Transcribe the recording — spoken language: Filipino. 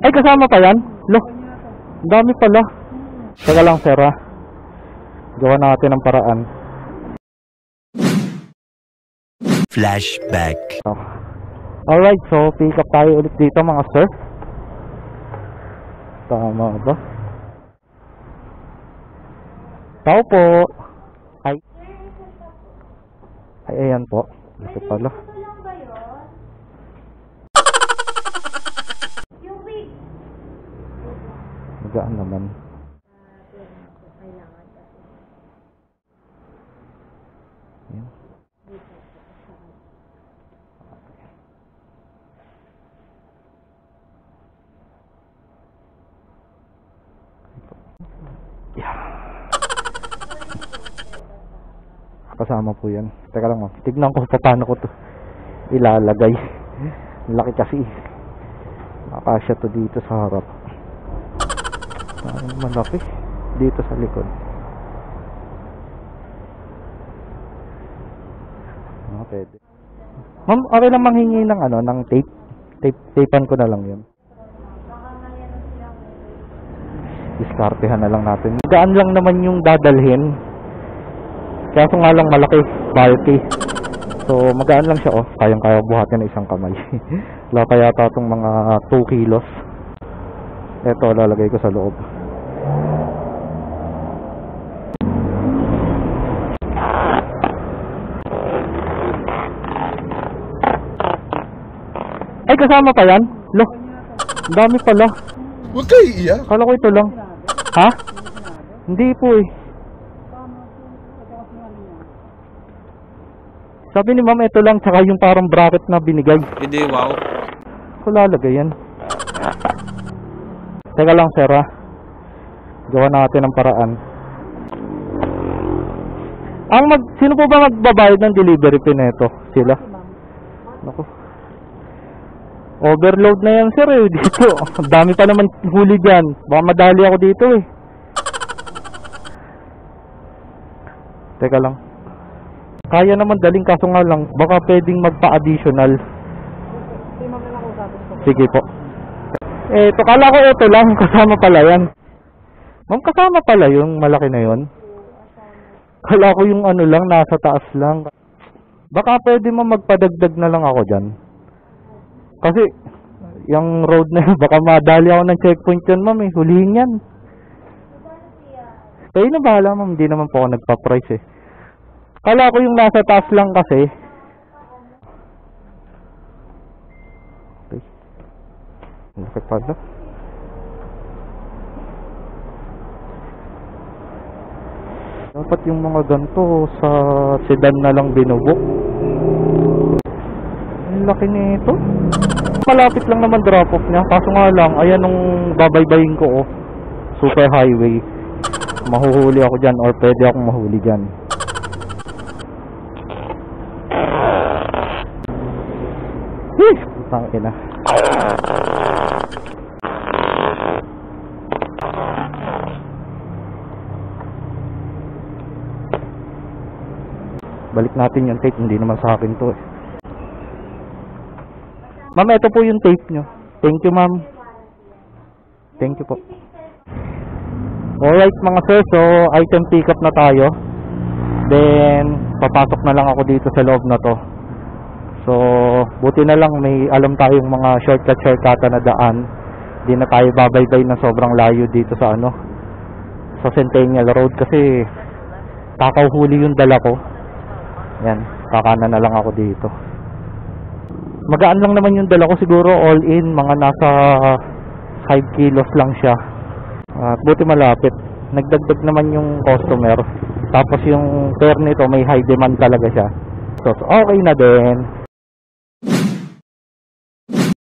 Ay, kasama pa yan? Lo, ang dami pala. Teka lang, sir, ha? Gawa natin ng paraan. Flashback. Alright, so pick up tayo ulit dito mga sir. Tama ba? Tao po. Ay, ayan po. Ito pala. Magaan naman. Ayan. Kasama po yan. Teka lang, tignan ko paano ko to ilalagay. Laki kasi. Nakasya to dito sa harap. Malaki dito sa likod. Pwede. Ma'am, okay lang manghingi ng ng tape. Tapean ko na lang yun. Diskartehan na lang natin. Gaan lang naman yung dadalhin. Kaso nga lang malaki, bulky. So magaan lang siya, kayang-kaya buhatin na isang kamay. Wala pa yata itong mga 2 kilos. Ito, lalagay ko sa loob. Ay, kasama pa yan? Lo, ang dami pala. Huwag kayo iiyak. Kala ko ito lang. Ha? Hindi po eh. Sabi ni ma'am, ito lang, tsaka yung parang bracket na binigay. Hindi, wow. Ko lalagay yan. Teka lang, sir, ha? Gawa natin ng paraan. Sino po ba magbabayad ng delivery fee nito? Sila? Naku. Overload na yan, sir, eh. Dito. Ang dami pa naman huli dyan. Baka madali ako dito, eh. Teka lang. Kaya naman daling, kaso nga lang baka pwedeng magpa-additional. Sige po. Ito, kala ko ito lang, kasama pala yan. Ma'am, kasama pala yung malaki na yon. Kala ko yung lang, nasa taas lang. Baka pwede mo magpadagdag na lang ako dyan. Kasi yung road na yun, baka madali ako ng checkpoint yun, ma'am, eh. Hulihin yan. Kayo na bahala, ma'am, hindi naman po ako nagpa-price, eh. Kala ko yung nasa taas lang kasi. Okay. Laki pala. Dapat yung mga ganito sa sedan na lang binubok. Ang laki nito. Malapit lang naman drop off niya. Kaso nga lang, ayan nung babaybayin ko, super highway. Mahuhuli ako dyan or pwede akong mahuli dyan. Tangin na. Balik natin yung tape, hindi naman sa akin to, eh. Ma'am, ito po yung tape nyo. Thank you, ma'am. Thank you po. Alright mga sir, so item pick up na tayo. Then papasok na lang ako dito sa loob na to. So, buti na lang may alam tayong mga shortcut na daan. Di na tayo babaybay na sobrang layo dito sa sa Centennial Road kasi takaw huli yung dala ko. Yan, kakanan na lang ako dito. Magaan lang naman yung dala ko, siguro all in mga nasa 5 kilos lang siya. At buti malapit. Nagdagdag naman yung customer. Tapos yung pair nito may high demand talaga siya. So okay na din.